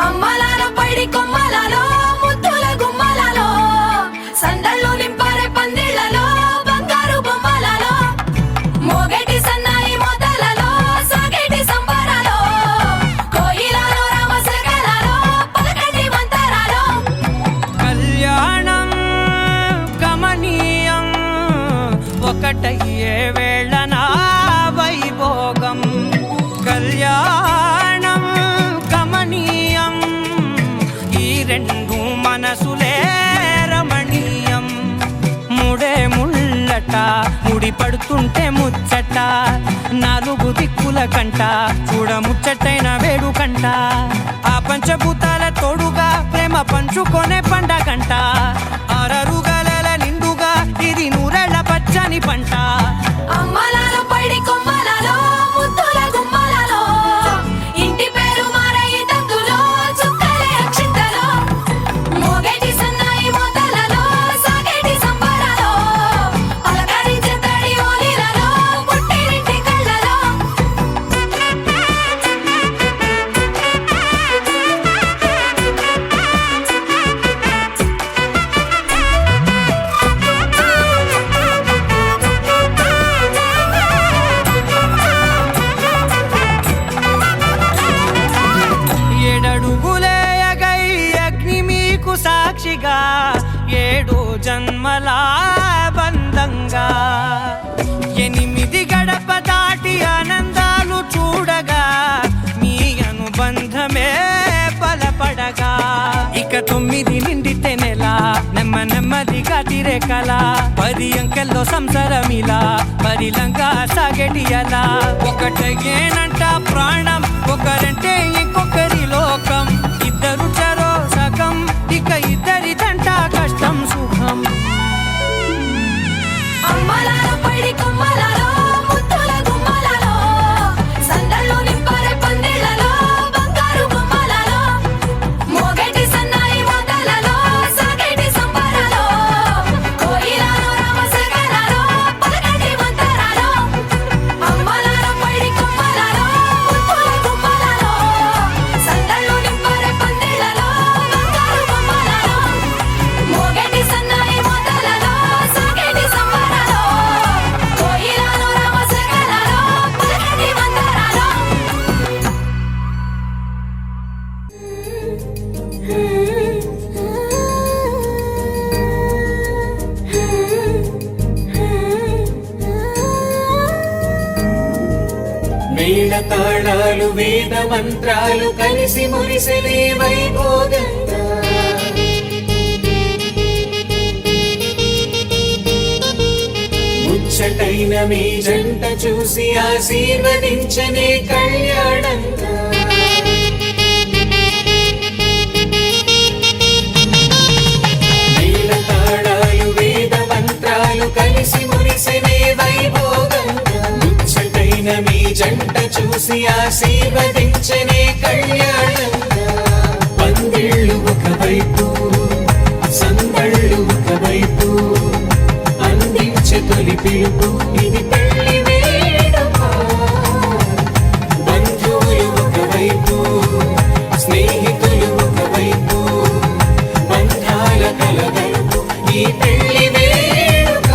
అమ్మలాలో పైడి కొమ్మలలో ముద్దుల గుమ్మలలో సందళ్ళు నింపారే పందిళ్లలో బంగారు బొమ్మలలో మోగేటి సన్నాయి మోతలలో సాగేటి సంబరాలో కోయిలలో రామసగలలో పలకటి మంతరాలో కళ్యాణం గమనీయం ఒకటయ్యే వేళనా వైభోగం కళ్యాణం గమనీయం ఈ రెండు మనసులే రమణీయం ముడే ముళ్ళట ముడి పడుతుంటే ముచ్చట నాలుగు దిక్కుల కంట చూడ ముచ్చటైన వేడుకంట ఆ పంచభూతాల తోడుగా ప్రేమ పంచుకొనే పండగంట ఆరరుగల నిండుగా ఇది నూరెళ్ళ పచ్చని పంట అమ్మలాలో పైడి కొమ్మలలో ముద్దుల గుమ్మలలో ఇంటి పేరు మారయి తందులో చుక్కలే అక్షింతలో మోగేటి సన్నాయి మోతలలో సాగేటి సంబరాలో పలకరించే తడి ఓలిలలో పుట్టినింటి కళ్ళలో ఏడడుగులేయగై అగ్ని మీకు సాక్షిగా ఏడు జన్మల బంధంగా ఎనిమిది గడప దాటి ఆనందాలు చూడగా మీ అనుబంధమే బలపడగా ఇక 9 నిండితే నెల నెమ్మదిగా తిరే కల 10 అంకెల్లో సంసారమిలా పరిలంగా సాగేటి అలా ఒకటేనంట ప్రాణం ఒకరంటే ఇంకొకరి లోకం ఇద్దరు చరో సగం ఇక ఇద్దరిదంట కష్టం సుఖం అమ్మలాలో పైడి కొమ్మలలో ముద్దుల గుమ్మలలో సందళ్ళు నింపారే పందిళ్లలో బంగారు బొమ్మలలో మోగేటి సన్నాయి మోతలలో సాగేటి సంబరాలో కోయిలలో రామసగలలో పలకటి మంతరాలో అమ్మలాలో పైడి కొమ్మలలో ముద్దుల గుమ్మలలో సందళ్ళు నింపారే పందిళ్లలో బంగారు బొమ్మలలో మోగేటి సన్నాయి మోతలలో సాగేటి సంబరాలో కోయిలలో రామసగలలో పలకటి మంతరాలో మేళ తాళాలు వేద మంత్రాలు కలిసి మురిసెలే వైభోగంగా ముచ్చటైన మీ జంట చూసి ఆశీర్వదించనే కళ్యాణంగా మేళ తాళాలు వేద మంత్రాలు కలిసి మురిసెనే వైభోగంగా ముచ్చటైన మీ జంట చూసి ఆశీర్వదించనే కళ్యాణంగా పందిళ్ళు ఒకవైపు సందళ్ళు ఒకవైపు అందించే తొలి పిలుపు ఇది పెళ్లి వేడుక బంధువులు ఒకవైపు స్నేహితులు ఒకవైపు బంధాల కలగలుపు ఈ పెళ్లి వేడుక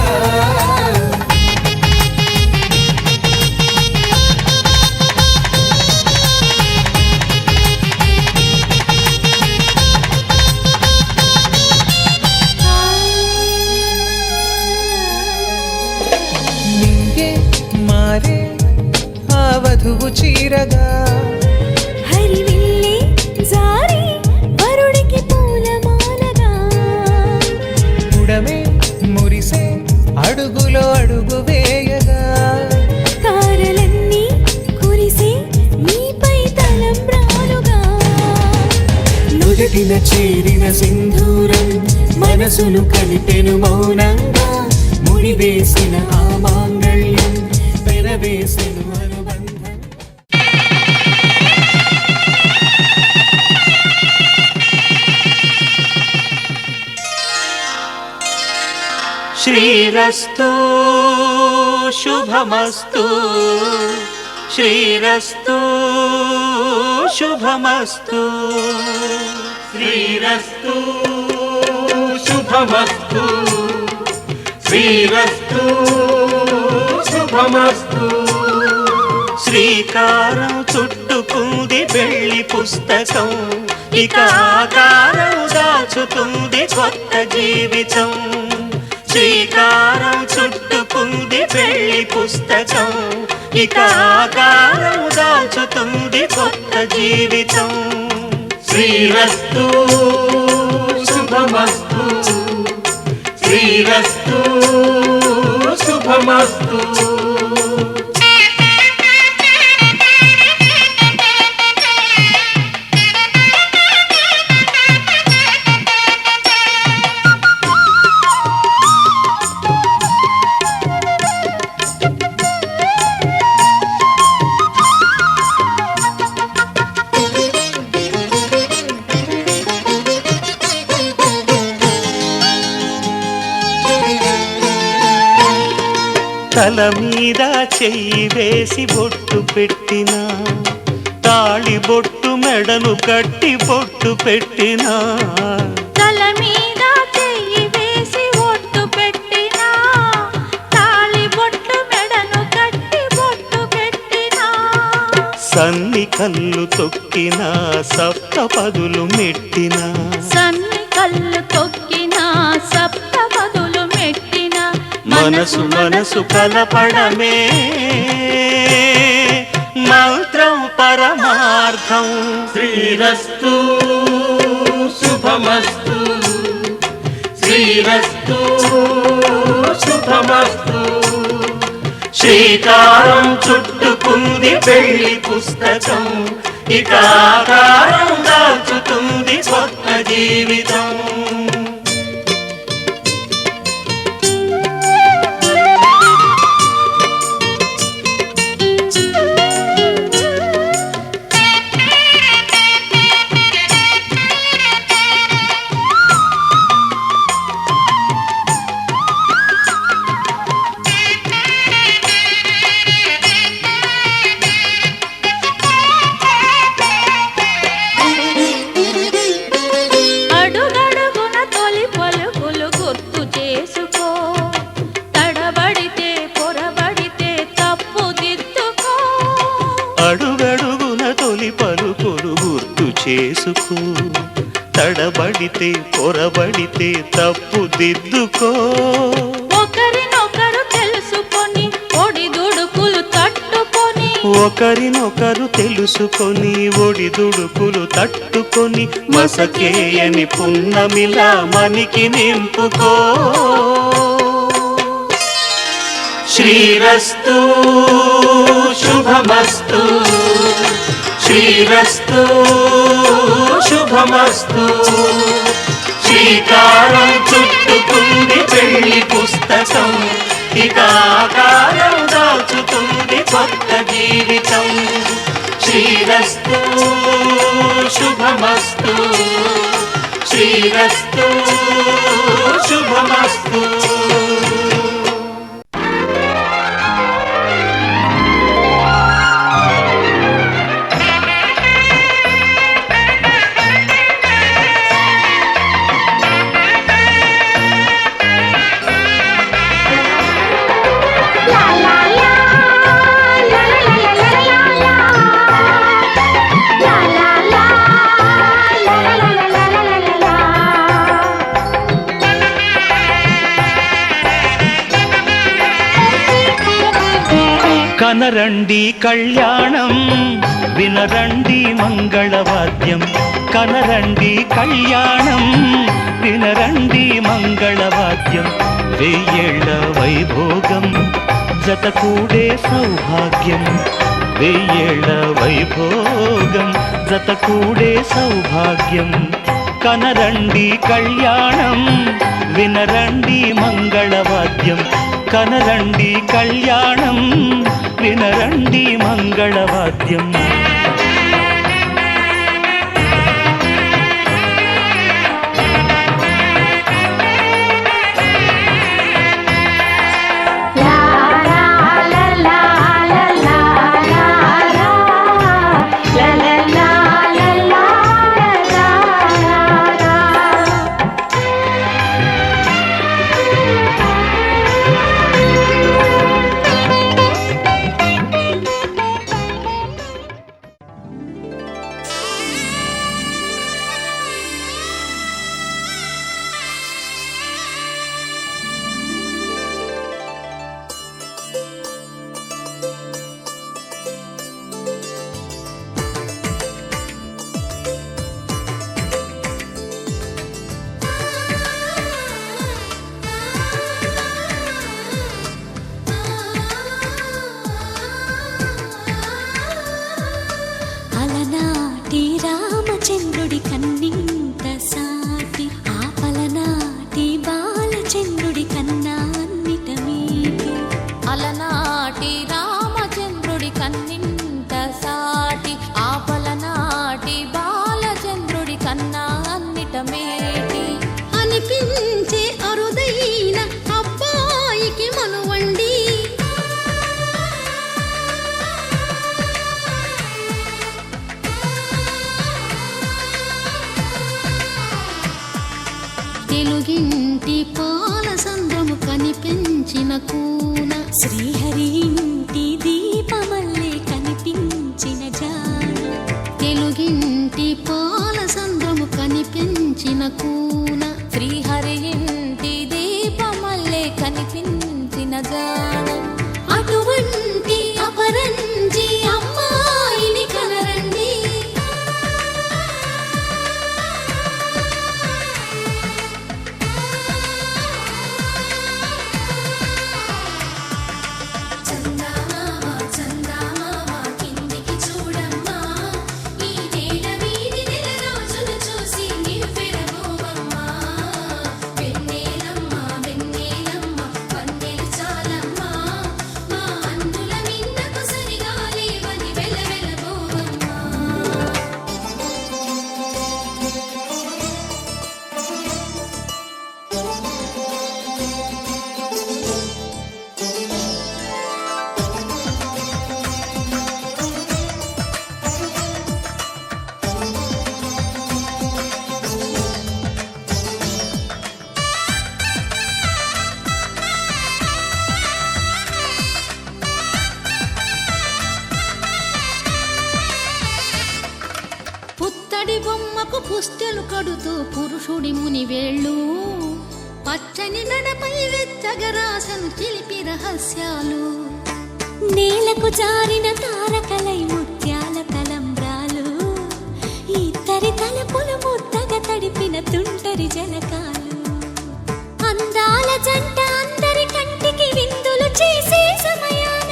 నింగే మారే ఆ వధువు చీరగా హరివిల్లే జారి వరుడికి పూలమాలగా ఉడమే మురిసే అడుగులో అడుగు వేయగా తారలన్నీ కురిసే మీపై తలంబ్రాలుగా నుదిటిన చేరిన సింధూరం మనసును కలిపెను మౌనంగా ముడివేసిన ఆ మాంగళ్యం పెనవేసెను అనుబంధం శ్రీరస్తు శుభమస్తు శ్రీరస్తు శుభమస్తు శ్రీరస్తు శుభమస్తు శ్రీరస్తు శుభమస్తు శ్రీకారం చుట్టుకుంది పెళ్లి పుస్తకం ఇక ఆకారం దాచుతుంది కొత్త జీవితం శ్రీకారం చుట్టుకుంది పెళ్లి పుస్తకం ఇక ఆకారం దాచుతుంది కొత్త జీవితం శ్రీరస్తు శుభమస్తు శ్రీరస్తు శుభమస్తు తల మీద చెయ్యి వేసి బొట్టు పెట్టిన తాళి బొట్టు మెడను కట్టి బొట్టు పెట్టిన తల మీద చెయ్యి వేసి బొట్టు పెట్టిన తాళి బొట్టు మెడను కట్టి బొట్టు పెట్టిన సన్ని కళ్ళు తొక్కిన సప్తపదులు మెట్టిన సన్ని కళ్ళు తొక్కిన సప్తపదులు మెట్టిన మనసు మనసు కలపడమే మంత్రం పరమార్థం శ్రీరస్తు శుభమస్తు శ్రీరస్తు శుభమస్తు శ్రీకారం చుట్టుకుంది పెళ్లి పుస్తకం ఇక ఆకారం దాచుతుంది కొత్త జీవితం అడుగడుగున తొలి పలుకులు గుర్తు చేసుకో తడబడితే పొరబడితే తప్పు దిద్దుకో ఒకరినొకరు తెలుసుకొని ఒడిదుడుకులు తట్టుకొని ఒకరినొకరు తెలుసుకొని ఒడిదుడుకులు తట్టుకొని మసకేయని పున్నమిలా మనికి నింపుకో శ్రీరస్తు శుభమస్తు శ్రీరస్తు శుభమస్తు శ్రీకారం చుట్టుకుంది పెళ్లి పుస్తకం ఇక ఆకారం దాచుతుంది కొత్త జీవితం శ్రీరస్తు శుభమస్తు శ్రీరస్తు శుభమస్తు కనరండి కళ్యాణం వినరండి మంగళవాద్యం కనరండి కళ్యాణం వినరండి మంగళవాద్యం వెయ్యేళ్ల వైభోగం జతకూడే సౌభాగ్యం వెయ్యేళ్ల వైభోగం జతకూడే సౌభాగ్యం కనరండి కళ్యాణం వినరండి మంగళవాద్యం కనరండి కళ్యాణం వినరండి మంగళవాద్యం la la la la la la la la la తెలుగింటి పాల సంద్రము కనిపించిన కూన శ్రీహరి ఇంటి దీపమల్లే కనిపించిన జాన తెలుగింటి పాల సంద్రము కనిపించిన కూన శ్రీహరి ఇంటి దీపమల్లే కనిపించిన జాన అటువంటి అపరంజి అమ్మాయిని కనరండి చందమామ చందమామ కిందికి చూడమ్మా ఈ నేల వీధి నెల రోజులు చూసి నివ్వెరబోవమ్మా వెన్నెలమ్మ వెన్నెలమ్మ వన్నెలు చాలమ్మా మా అందుల మిన్నకు సరిగా లేవని వెలవెలబోవమ్మా పుత్తడి బొమ్మకు పుస్తెలు కడుతూ పురుషుడి ముని వేళ్ళు పచ్చని మెడపై వెచ్చగరాసను చిలిపి రహస్యాలు నేలకు జారిన తారకలై ముత్యాల తలంబ్రాలు ఇద్దరి తలపులు ముద్దగా తడిపిన తుంటరి జలకాలు అందాల జంట అందరి కంటికి విందులు చేసే సమయాన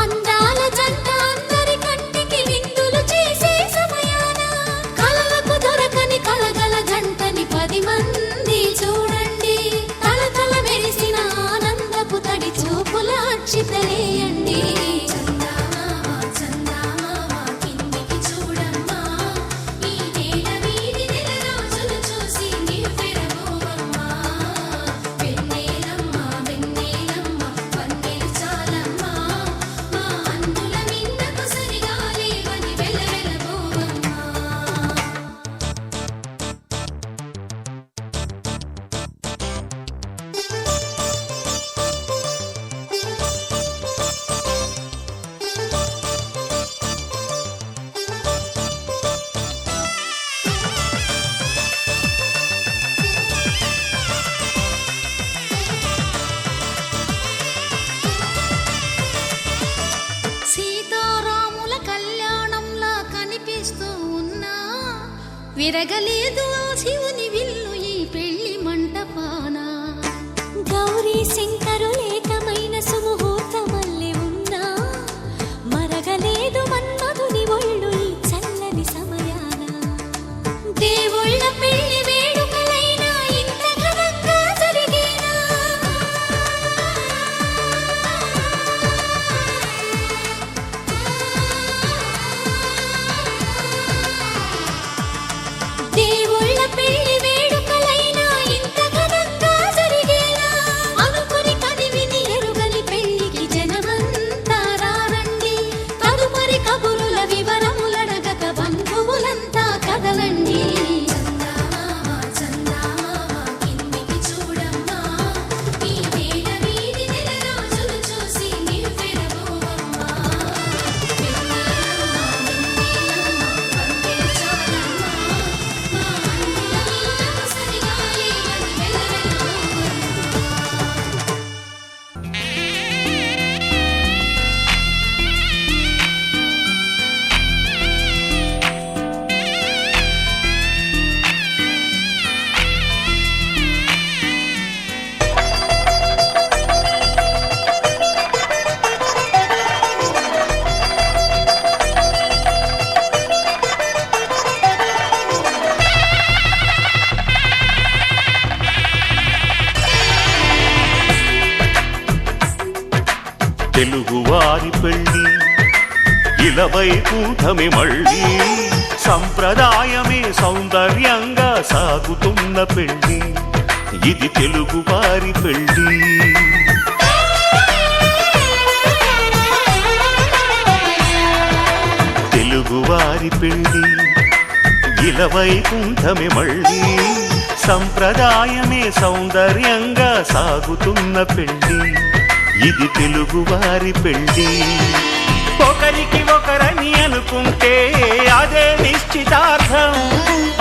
అందాల జంట అందరి కంటికి విందులు చేసే సమయాన కలలకు దొరకని కలగల జంటని 10 మంది చూడండి తలతల మెరిసిన ఆనందపు తడి చూపుల అక్షితలేయండి చందమామ చందమామ కిందికి చూడమ్మా ఈ నేల వీధి నెల రోజులు చూసి నివ్వెరబోవమ్మా వెన్నెలమ్మ వెన్నెలమ్మ వన్నెలు చాలమ్మా మా అందుల మిన్నకు సరిగా లేవని వెలవెలబోవమ్మా సీతారాముల కళ్యాణంలా కనిపిస్తూ ఉన్నా విరగలేదు ఆ శివుని విల్లు ఈ పెళ్లి మంటపాన గౌరీ శంకరులేకమైన సుముహూర్తమల్లె ఉన్నా మరగలేదు మన్మధుని ఒళ్ళు ఈ చల్లని సమయాన దేవుళ్ళ పెళ్లి వేడుకలైనా ఇంత ఘనంగా జరిగేనా దేవుళ్ళ పెళ్లి వేడుకలైనా ఇంత ఘనంగా జరిగేనా అనుకుని కదివిని ఎరుగని పెళ్లికి జనమంతా రారండి తదుపరి కబురుల వివరములడగక బంధువులంతా కదలండి చందమామ చందమామ కిందికి చూడమ్మా ఈ నేల వీధి నెల రోజులు చూసి నివ్వెరబోవమ్మా వెన్నెలమ్మ వెన్నెలమ్మ వన్నెలు చాలమ్మా మా అందుల మిన్నకు సరిగా లేవని వెలవెలబోవమ్మా తెలుగువారి పెళ్ళి ఇలవైకుంఠమే మళ్ళీ సంప్రదాయమే సౌందర్యంగా సాగుతున్న పెళ్ళి ఇది తెలుగువారి పెళ్ళి తెలుగువారి పెళ్ళి ఇలవైకుంఠమే మళ్ళీ సంప్రదాయమే సౌందర్యంగా సాగుతున్న పెళ్ళి ఇది తెలుగువారి పెళ్ళి ఒకరికి ఒకరని అనుకుంటే అదే నిశ్చితార్థం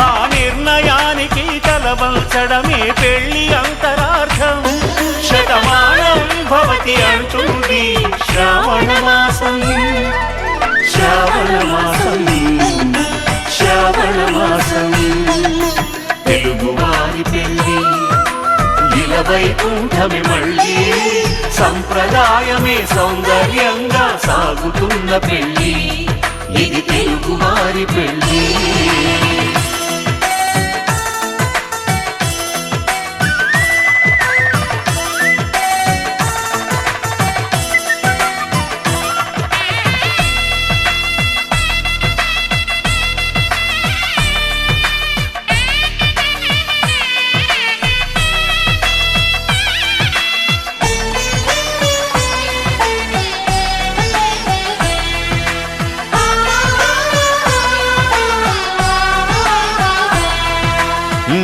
ఆ నిర్ణయానికి తలవంచడమే పెళ్లి అంతరార్థం శతమానం భవతి అంటుంది శ్రావణ మాసం శ్రావణ మాసం శ్రావణ మాసం తెలుగువారి పెళ్ళి ఇలవైకుంఠమే మళ్ళీ సంప్రదాయమే సౌందర్యంగా సాగుతున్న పెళ్ళి ఇది తెలుగువారి పెళ్ళి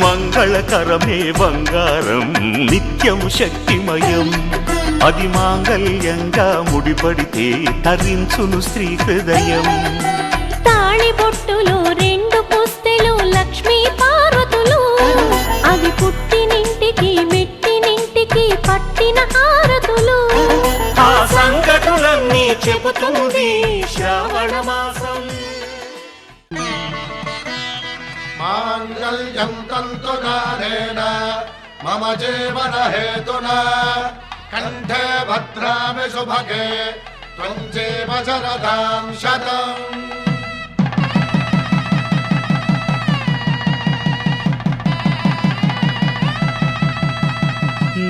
మంగళకరమే బంగారం నిత్యం శక్తిమయం అది మాంగళ్యంగా ముడిపడితే తరించును స్త్రీ హృదయం తాళిబొట్టులో 2 పుస్తెలు లక్ష్మీ పార్వతులు అవి పుట్టినింటికి మెట్టినింటికి పట్టిన హారతులు ఆ సంగతులన్నీ చెబుతుంది శ్రావణ మాసం మాంగళ్యం తంతునానేన మమ జీవన హేతునా కంఠే భద్రామి శుభగే త్వం జీవ శరదాం శతం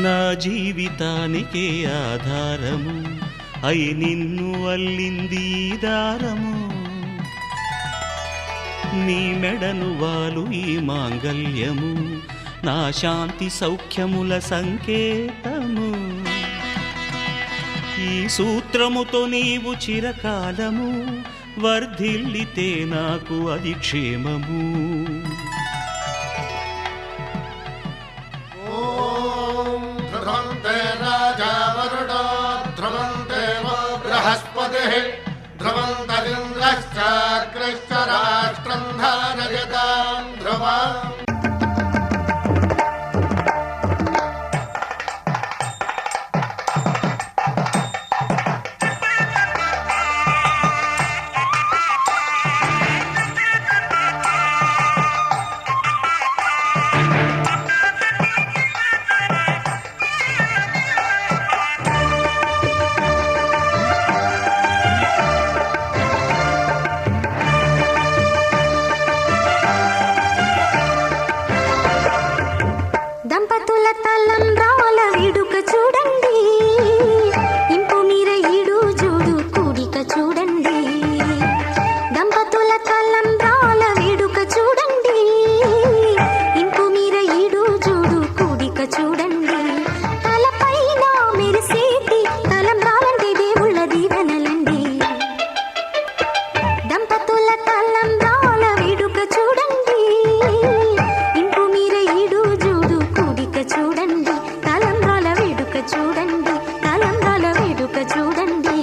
నా జీవితానికే ఆధారము అయి నిన్ను అల్లింది దారము నీ మెడను వాలు ఈ మాంగల్యము నా శాంతి సౌఖ్యముల సంకేతము ఈ సూత్రముతో నీవు చిరకాలము వర్ధిల్లితే నాకు అది క్షేమము ఓం ధ్రువంతే రాజా వరుణో ధ్రువంతే బృహస్పతిః ధ్రువంతరింద్రశ్చాగ్రశ్చ రాష్ట్రం ధారయతాం ధ్రువం దంపతుల తలంబ్రాల వేడుక చూడండి ఇంపు మీర ఈడు జోడు కూడిక చూడండి దంపతుల తలంబ్రాల వేడుక చూడండి ఇంపు మీర ఈడు జోడు కూడిక చూడండి తలపైన మెరిసేటి తలంబ్రాలంటే దేవుళ్ళ దీవెనలండి దంపతుల తలంబ్రాల వేడుక చూడండి ఇంపు మీర ఈడు జోడు కూడిక చూడండి తలంబ్రాల వేడుక చూడండి తలంబ్రాల వేడుక చూడండి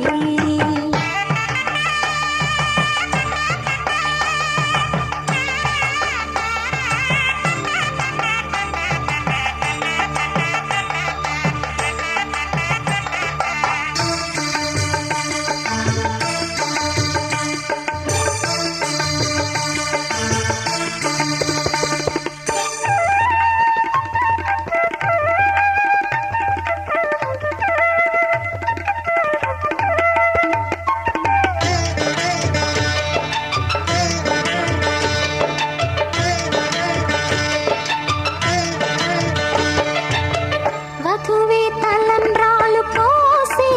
వధువే తలంబ్రాలు పోసి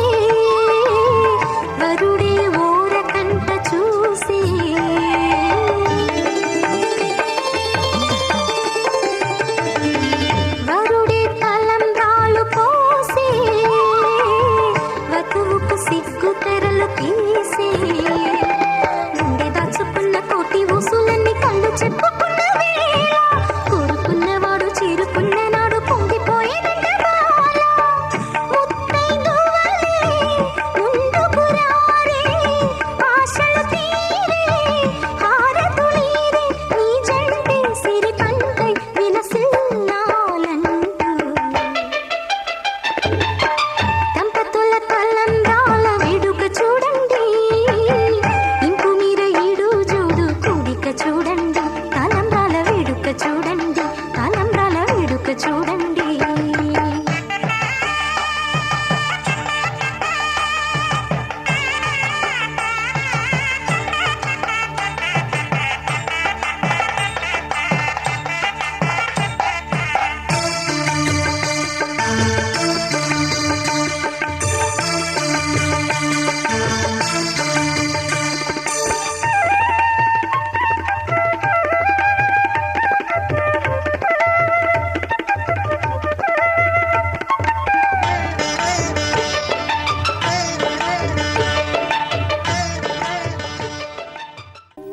వరుడే ఊరకంట చూసి వరుడే తలంబ్రాలు పోసి వధువుకు సిగ్గు తెరలు తీసి గుండె దాచు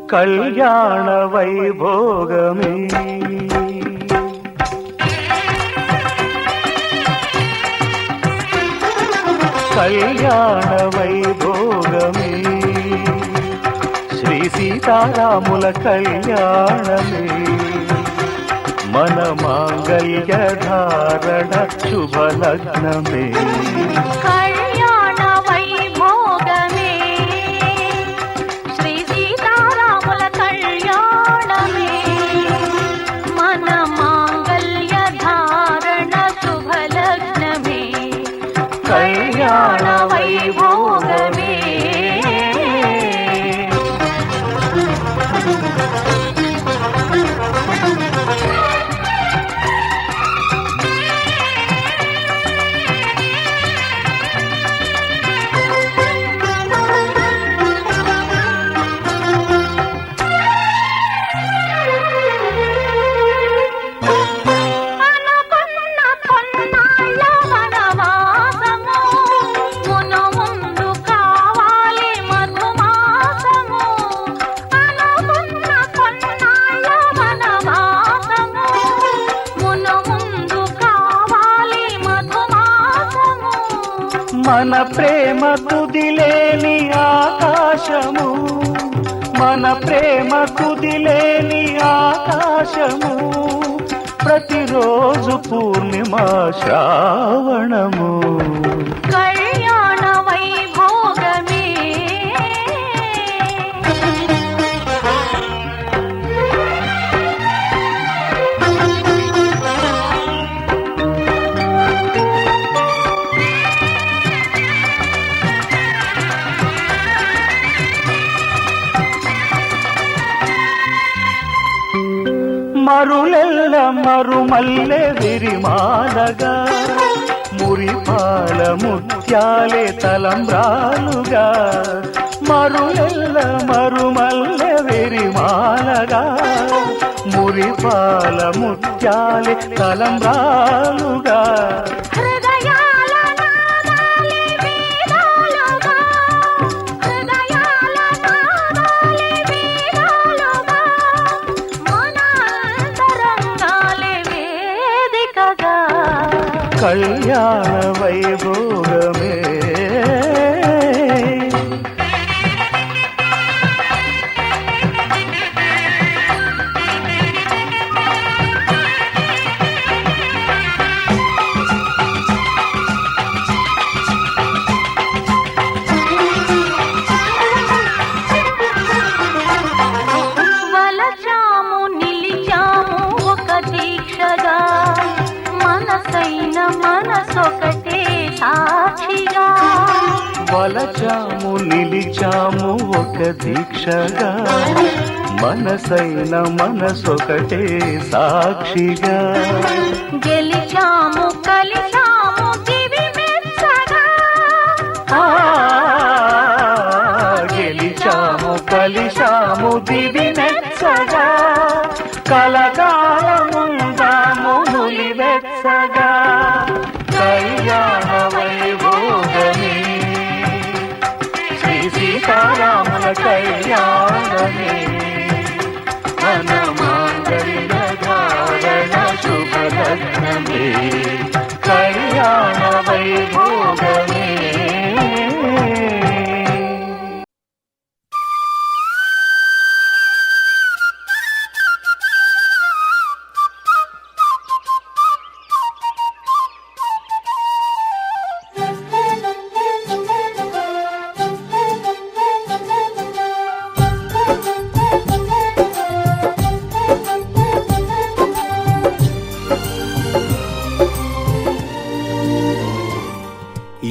కళ్యాణ వైభోగమే కళ్యాణ వైభోగమే శ్రీ సీతారాముల కళ్యాణమే మన మాంగళ్య ధారణ శుభలగ్నమే కళ్యాణ వైభోగమే శ్రీ సీతారాముల కళ్యాణమే మన మాంగళ్య ధారణ శుభలగ్నమే కళ్యాణ వైభోగమే అనుకున్న కొన్నాళ్ళ వనవాసము మును ముందు కావాలి మధుమాసము అనుకున్న కొన్నాళ్ళ వనవాసము మును ముందు కావాలి మధుమాసము మన ప్రేమ కుదిలేని ఆకాశము మన ప్రేమ కుదిలేని ఆకాశము ప్రతిరోజు పూర్ణిమ శ్రావణము కళ్యాణ వైభోగమే మరులెల్ల మరుమల్లె విరిమాలగా మురిపాల ముత్యాలే తలంబ్రాలుగా మరులెల్ల మరుమల్లె విరిమాలగా మురిపాల ముత్యాలే తలంబ్రాలుగా హృదయాల నాదాలే వేదాలుగా హృదయాల నాదాలే వేదాలుగా మన అంతరంగాలే వేదికగా కళ్యాణ వైభోగమే వలచాము నిలిచాము ఒక దీక్షగా మనసైన మనసొకటే సాక్షిగా వలచాము నిలిచాము ఒక దీక్షగా మనసైన మనసొకటే సాక్షిగా గెలిచాము కలిచాము దివి మెచ్చగా ఆ, గెలిచాము కలిశాము దివి మెచ్చగా కలకాలముందాము నులివెచ్చగా కళ్యాణ వైభోగమే శ్రీ సీతారాముల కళ్యాణమే మన మాంగళ్య ధారణ శుభలగ్నమే కళ్యాణ వైభోగమే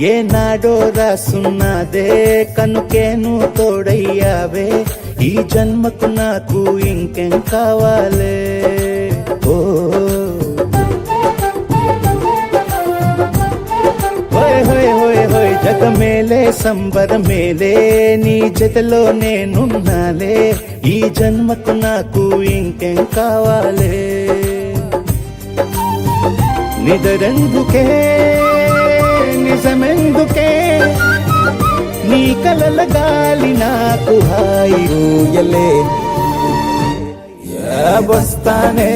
ఏనాడో రాసున్నదే కనుకేను తోడయ్యావే ఈ జన్మకు నాకు ఇంకేం కావాలే ఓ హోయ్ హోయ్ హోయ్ హోయ్ జగ మేలే సంబర మేలే నీ జతలో నేనున్నాలే ఈ జన్మకు నాకు ఇంకేం కావాలే నిదరెందుకే నిజమెందుకే నీ కలల గాలి నాకు హాయి ఊయలే వస్తానే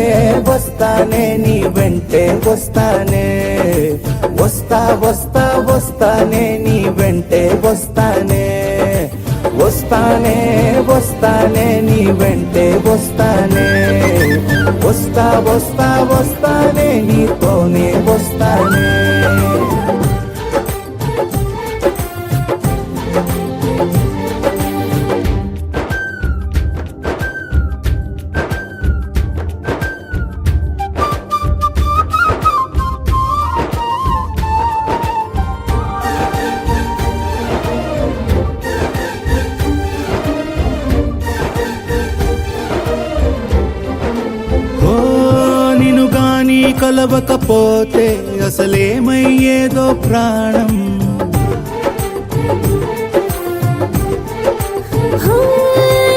వస్తానే నీ వెంటే వస్తానే వస్తా వస్తా వస్తానే నీ వెంటే వస్తానే వస్తానే వస్తానే నీ వెంటే వస్తానే వస్తా వస్తా వస్తానే నీతోనే వస్తానే నిన్ను గాని కలవకపోతే అసలేమయ్యేదో ప్రాణం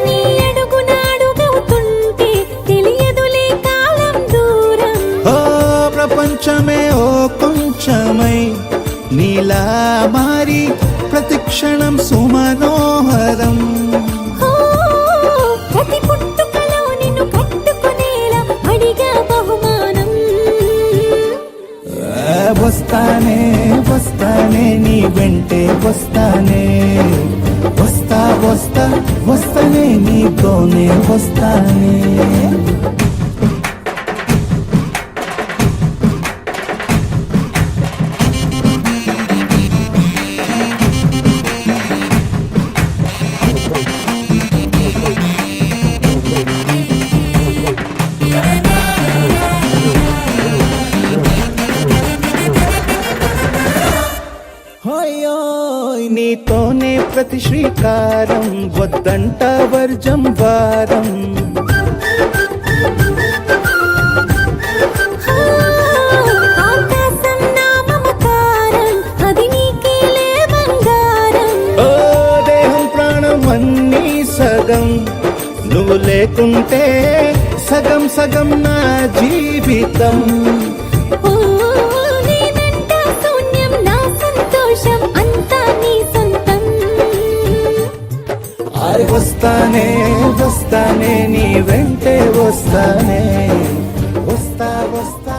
నీ అడుగునాడుగవుతుంటే తెలియదులే కాలం దూరం ఓ ప్రపంచమే ఓ కొంచెమై నీలా మారి ప్రతిక్షణం సుమనోహరం ప్రతి పుట్టుకలో నిన్ను కట్టుకునేలా అడిగా బహుమానం వస్తానే వస్తానే నీ వెంటే వస్తానే వస్తా వస్తా వస్తానే నీతోనే వస్తానే హోయోయ్ నీతోనే ప్రతి శ్రీకారం వద్దంట వర్జం వారం ఆకాశం నా మమకారం అది నీకేలే బంగారం ఓ దేహం ప్రాణం అన్నీ సగం నువ్వు లేకుంటే సగం సగం నా జీవితం నీ వెంట శూన్యం నా సంతోషం అంతా నీ సొంతం వస్తానే వస్తానే నీ వెంటే వస్తానే వస్తా వస్తా